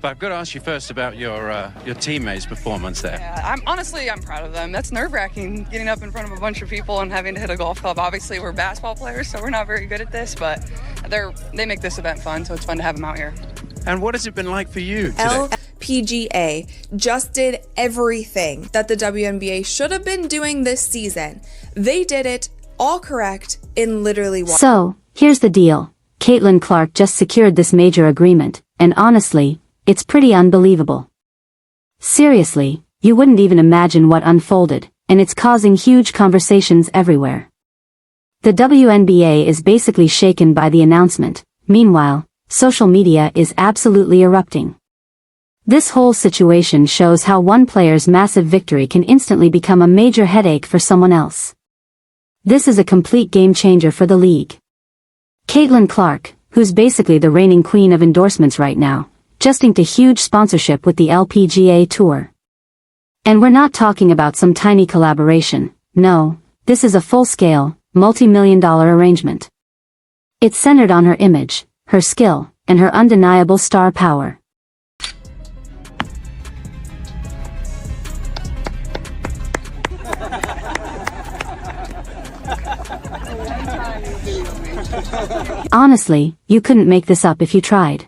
But I've got to ask you first about your teammates' performance there. Yeah, I'm proud of them. That's nerve-wracking, getting up in front of a bunch of people and having to hit a golf club. Obviously, we're basketball players, so we're not very good at this, but they make this event fun, so it's fun to have them out here. And what has it been like for you today? LPGA just did everything that the WNBA should have been doing this season. They did it all correct in literally one. So, here's the deal. Caitlin Clark just secured this major agreement, and honestly, it's pretty unbelievable. Seriously, you wouldn't even imagine what unfolded, and it's causing huge conversations everywhere. The WNBA is basically shaken by the announcement. Meanwhile, social media is absolutely erupting. This whole situation shows how one player's massive victory can instantly become a major headache for someone else. This is a complete game changer for the league. Caitlin Clark, who's basically the reigning queen of endorsements right now, just inked a huge sponsorship with the LPGA Tour. And we're not talking about some tiny collaboration. No, this is a full-scale, multi-million-dollar arrangement. It's centered on her image, her skill, and her undeniable star power. Honestly, you couldn't make this up if you tried.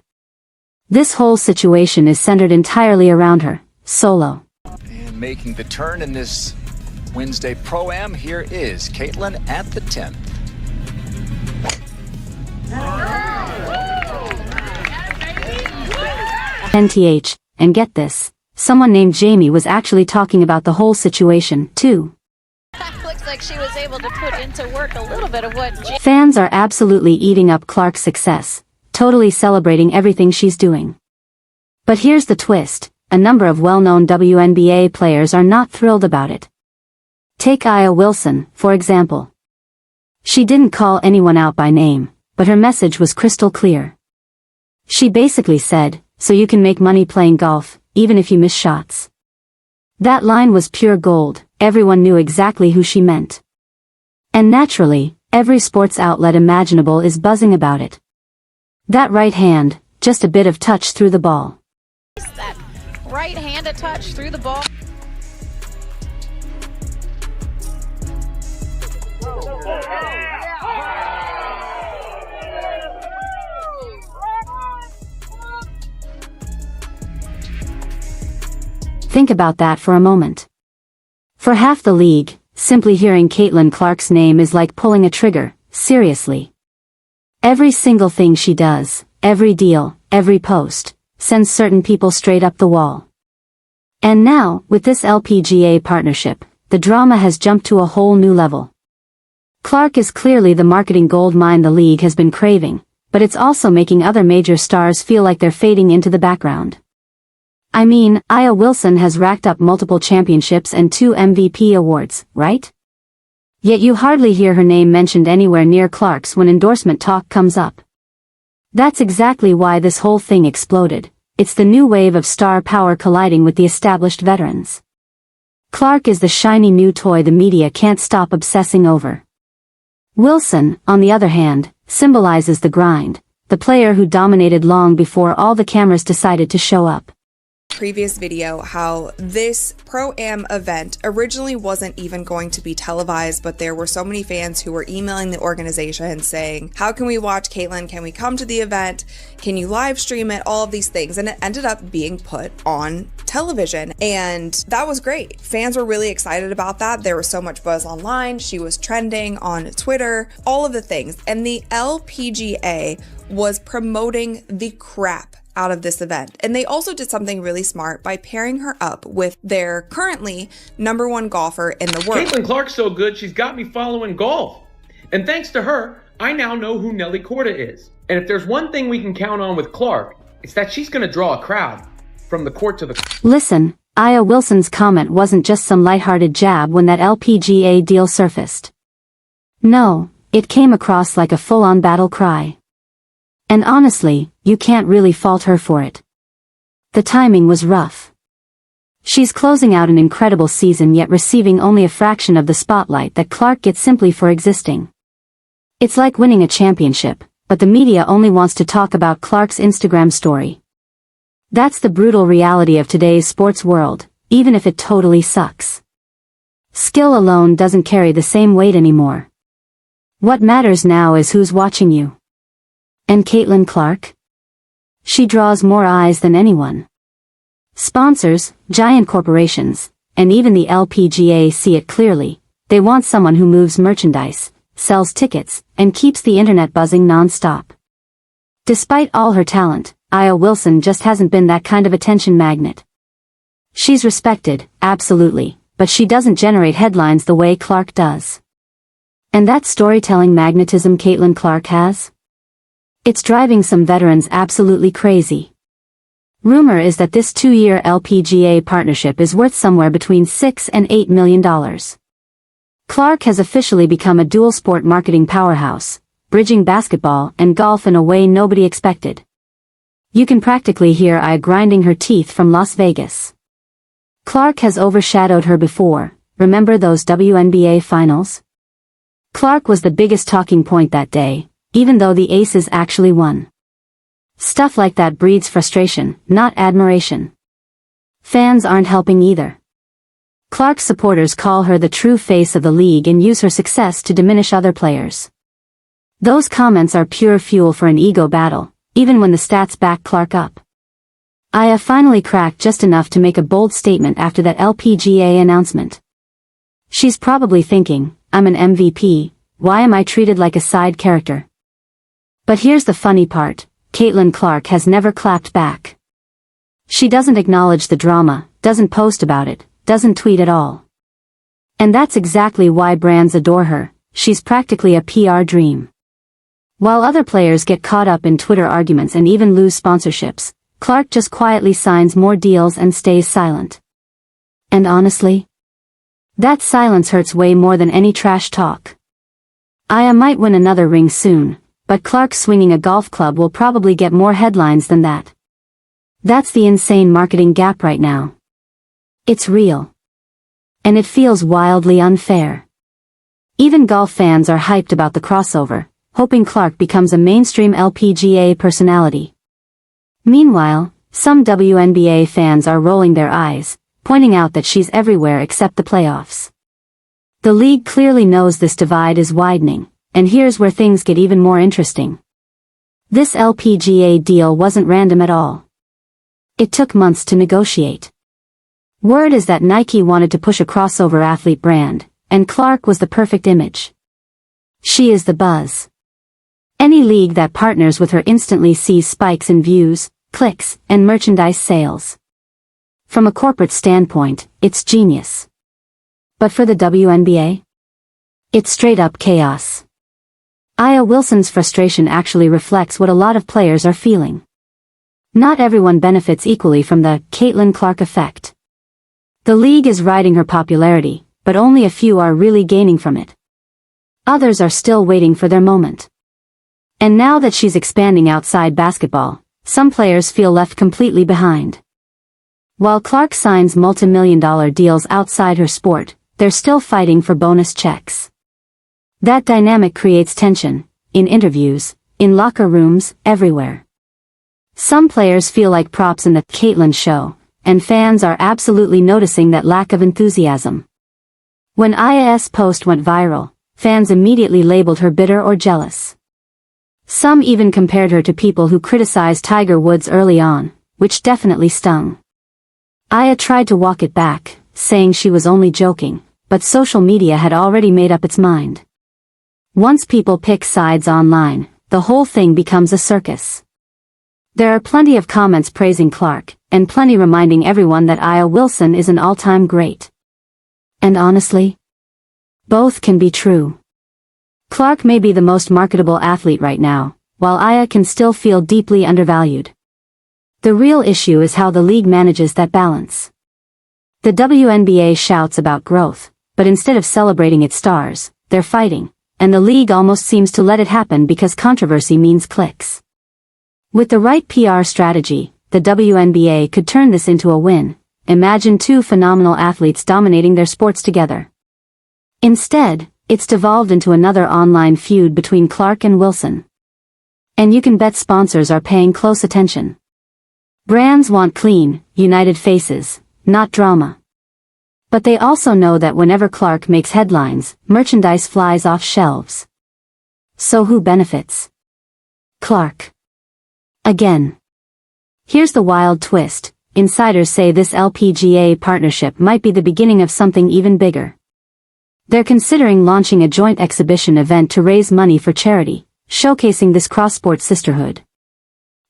This whole situation is centered entirely around her, solo. And making the turn in this Wednesday Pro-Am, here is Caitlin at the 10th. NTH, and get this, someone named Jamie was actually talking about the whole situation, too. Looks like she was able to put into work a little bit of what Fans are absolutely eating up Clark's success, totally celebrating everything she's doing. But here's the twist, a number of well-known WNBA players are not thrilled about it. Take Aya Wilson, for example. She didn't call anyone out by name, but her message was crystal clear. She basically said, so you can make money playing golf, even if you miss shots. That line was pure gold, everyone knew exactly who she meant. And naturally, every sports outlet imaginable is buzzing about it. That right hand, just a bit of touch through the ball. that right-handed touch through the ball. Think about that for a moment. For half the league, simply hearing Caitlin Clark's name is like pulling a trigger, seriously. Every single thing she does, every deal, every post, sends certain people straight up the wall. And now, with this LPGA partnership, the drama has jumped to a whole new level. Clark is clearly the marketing gold mine the league has been craving, but it's also making other major stars feel like they're fading into the background. I mean, Aya Wilson has racked up multiple championships and 2 MVP awards, right? Yet you hardly hear her name mentioned anywhere near Clark's when endorsement talk comes up. That's exactly why this whole thing exploded. It's the new wave of star power colliding with the established veterans. Clark is the shiny new toy the media can't stop obsessing over. Wilson, on the other hand, symbolizes the grind, the player who dominated long before all the cameras decided to show up. Previous video how this Pro-Am event originally wasn't even going to be televised, but there were so many fans who were emailing the organization saying, how can we watch Caitlin? Can we come to the event? Can you live stream it? All of these things. And it ended up being put on television. And that was great. Fans were really excited about that. There was so much buzz online. She was trending on Twitter, all of the things. And the LPGA was promoting the crap out of this event. And they also did something really smart by pairing her up with their currently #1 golfer in the world. Caitlin Clark's so good, she's got me following golf. And thanks to her, I now know who Nelly Korda is. And if there's one thing we can count on with Clark, it's that she's going to draw a crowd from the court to the... Listen, Aya Wilson's comment wasn't just some lighthearted jab when that LPGA deal surfaced. No, it came across like a full-on battle cry. And honestly, you can't really fault her for it. The timing was rough. She's closing out an incredible season yet receiving only a fraction of the spotlight that Clark gets simply for existing. It's like winning a championship, but the media only wants to talk about Clark's Instagram story. That's the brutal reality of today's sports world, even if it totally sucks. Skill alone doesn't carry the same weight anymore. What matters now is who's watching you. And Caitlin Clark? She draws more eyes than anyone. Sponsors, giant corporations, and even the LPGA see it clearly. They want someone who moves merchandise, sells tickets, and keeps the internet buzzing non-stop. Despite all her talent, Aya Wilson just hasn't been that kind of attention magnet. She's respected, absolutely, but she doesn't generate headlines the way Clark does. And that storytelling magnetism Caitlin Clark has? It's driving some veterans absolutely crazy. Rumor is that this 2-year LPGA partnership is worth somewhere between $6 and $8 million. Clark has officially become a dual-sport marketing powerhouse, bridging basketball and golf in a way nobody expected. You can practically hear Aya grinding her teeth from Las Vegas. Clark has overshadowed her before. Remember those WNBA finals? Clark was the biggest talking point that day, even though the Aces actually won. Stuff like that breeds frustration, not admiration. Fans aren't helping either. Clark's supporters call her the true face of the league and use her success to diminish other players. Those comments are pure fuel for an ego battle, even when the stats back Clark up. Aya finally cracked just enough to make a bold statement after that LPGA announcement. She's probably thinking, I'm an MVP, why am I treated like a side character? But here's the funny part, Caitlin Clark has never clapped back. She doesn't acknowledge the drama, doesn't post about it, doesn't tweet at all. And that's exactly why brands adore her. She's practically a PR dream. While other players get caught up in Twitter arguments and even lose sponsorships, Clark just quietly signs more deals and stays silent. And honestly, that silence hurts way more than any trash talk. Aya might win another ring soon, but Clark swinging a golf club will probably get more headlines than that. That's the insane marketing gap right now. It's real. And it feels wildly unfair. Even golf fans are hyped about the crossover, hoping Clark becomes a mainstream LPGA personality. Meanwhile, some WNBA fans are rolling their eyes, pointing out that she's everywhere except the playoffs. The league clearly knows this divide is widening, and here's where things get even more interesting. This LPGA deal wasn't random at all. It took months to negotiate. Word is that Nike wanted to push a crossover athlete brand, and Clark was the perfect image. She is the buzz. Any league that partners with her instantly sees spikes in views, clicks, and merchandise sales. From a corporate standpoint, it's genius. But for the WNBA? It's straight up chaos. Aya Wilson's frustration actually reflects what a lot of players are feeling. Not everyone benefits equally from the Caitlin Clark effect. The league is riding her popularity, but only a few are really gaining from it. Others are still waiting for their moment. And now that she's expanding outside basketball, some players feel left completely behind. While Clark signs multi-million-dollar deals outside her sport, they're still fighting for bonus checks. That dynamic creates tension, in interviews, in locker rooms, everywhere. Some players feel like props in the Caitlin show, and fans are absolutely noticing that lack of enthusiasm. When Aya's post went viral, fans immediately labeled her bitter or jealous. Some even compared her to people who criticized Tiger Woods early on, which definitely stung. Aya tried to walk it back, saying she was only joking, but social media had already made up its mind. Once people pick sides online, the whole thing becomes a circus. There are plenty of comments praising Clark, and plenty reminding everyone that Aya Wilson is an all-time great. And honestly, both can be true. Clark may be the most marketable athlete right now, while Aya can still feel deeply undervalued. The real issue is how the league manages that balance. The WNBA shouts about growth, but instead of celebrating its stars, they're fighting, and the league almost seems to let it happen because controversy means clicks. With the right PR strategy, the WNBA could turn this into a win. Imagine two phenomenal athletes dominating their sports together. Instead, it's devolved into another online feud between Clark and Wilson. And you can bet sponsors are paying close attention. Brands want clean, united faces, not drama. But they also know that whenever Clark makes headlines, merchandise flies off shelves. So who benefits? Clark. Again. Here's the wild twist. Insiders say this LPGA partnership might be the beginning of something even bigger. They're considering launching a joint exhibition event to raise money for charity, showcasing this cross-sport sisterhood.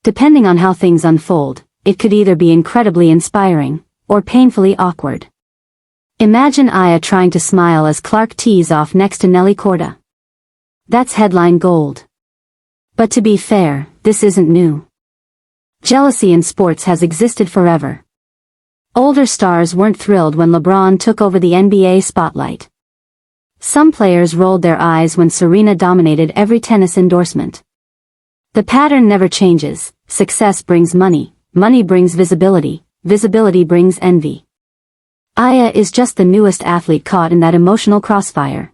Depending on how things unfold, it could either be incredibly inspiring, or painfully awkward. Imagine Aya trying to smile as Clark tees off next to Nelly Korda. That's headline gold. But to be fair, this isn't new. Jealousy in sports has existed forever. Older stars weren't thrilled when LeBron took over the NBA spotlight. Some players rolled their eyes when Serena dominated every tennis endorsement. The pattern never changes. Success brings money, money brings visibility, visibility brings envy. Aya is just the newest athlete caught in that emotional crossfire.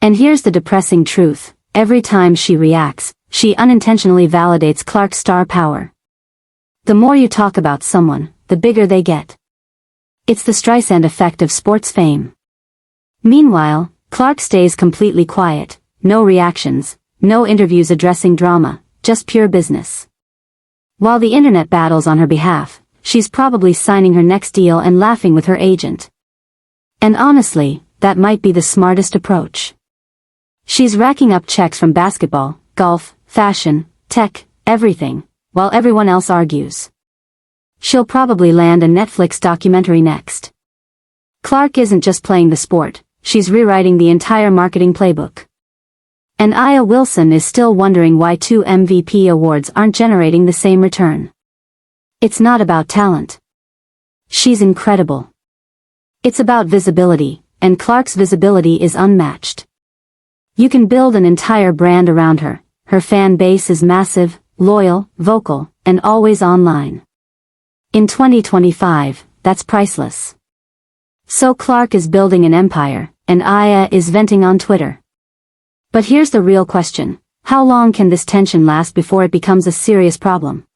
And here's the depressing truth. Every time she reacts, she unintentionally validates Clark's star power. The more you talk about someone, the bigger they get. It's the Streisand effect of sports fame. Meanwhile, Clark stays completely quiet, no reactions, no interviews addressing drama, just pure business. While the internet battles on her behalf, she's probably signing her next deal and laughing with her agent. And honestly, that might be the smartest approach. She's racking up checks from basketball, golf, fashion, tech, everything, while everyone else argues. She'll probably land a Netflix documentary next. Clark isn't just playing the sport, she's rewriting the entire marketing playbook. And Aya Wilson is still wondering why 2 MVP awards aren't generating the same return. It's not about talent. She's incredible. It's about visibility, and Clark's visibility is unmatched. You can build an entire brand around her. Her fan base is massive, loyal, vocal, and always online. In 2025, that's priceless. So Clark is building an empire, and Aya is venting on Twitter. But here's the real question. How long can this tension last before it becomes a serious problem?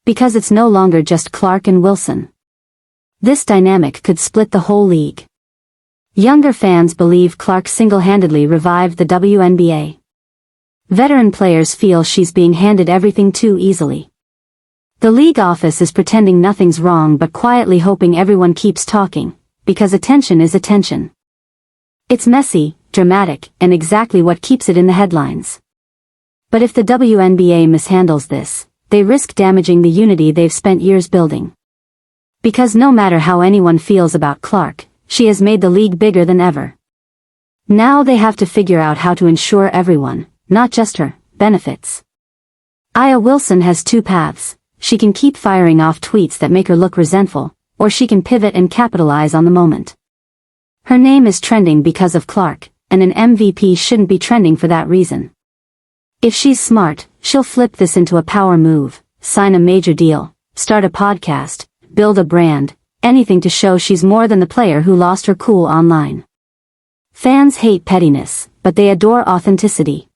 Because it's no longer just Clark and Wilson. This dynamic could split the whole league. Younger fans believe Clark single-handedly revived the WNBA. Veteran players feel she's being handed everything too easily. The league office is pretending nothing's wrong but quietly hoping everyone keeps talking, because attention is attention. It's messy, dramatic, and exactly what keeps it in the headlines. But if the WNBA mishandles this, they risk damaging the unity they've spent years building. Because no matter how anyone feels about Clark, she has made the league bigger than ever. Now they have to figure out how to ensure everyone, not just her, benefits. Aya Wilson has 2 paths. She can keep firing off tweets that make her look resentful, or she can pivot and capitalize on the moment. Her name is trending because of Clark, and an MVP shouldn't be trending for that reason. If she's smart, she'll flip this into a power move, sign a major deal, start a podcast, build a brand, anything to show she's more than the player who lost her cool online. Fans hate pettiness, but they adore authenticity.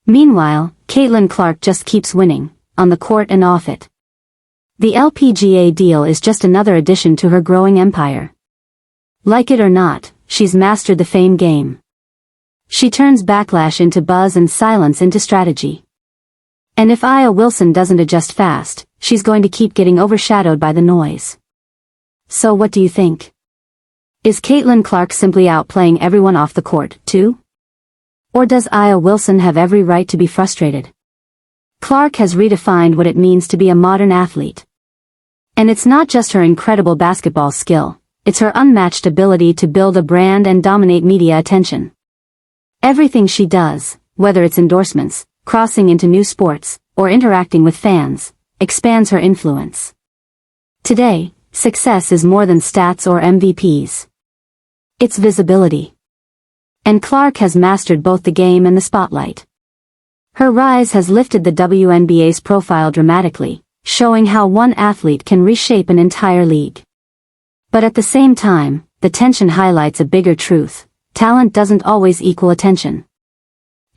Meanwhile, Caitlin Clark just keeps winning, on the court and off it. The LPGA deal is just another addition to her growing empire. Like it or not, she's mastered the fame game. She turns backlash into buzz and silence into strategy. And if Aya Wilson doesn't adjust fast, she's going to keep getting overshadowed by the noise. So what do you think? Is Caitlin Clark simply outplaying everyone off the court, too? Or does Aya Wilson have every right to be frustrated? Clark has redefined what it means to be a modern athlete. And it's not just her incredible basketball skill, it's her unmatched ability to build a brand and dominate media attention. Everything she does, whether it's endorsements, crossing into new sports, or interacting with fans, expands her influence. Today, success is more than stats or MVPs. It's visibility. And Clark has mastered both the game and the spotlight. Her rise has lifted the WNBA's profile dramatically, showing how one athlete can reshape an entire league. But at the same time, the tension highlights a bigger truth. Talent doesn't always equal attention.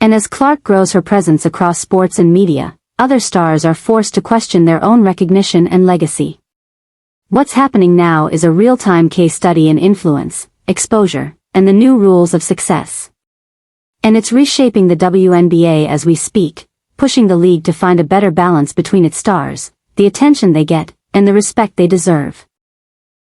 And as Clark grows her presence across sports and media, other stars are forced to question their own recognition and legacy. What's happening now is a real-time case study in influence, exposure, and the new rules of success. And it's reshaping the WNBA as we speak, pushing the league to find a better balance between its stars, the attention they get, and the respect they deserve.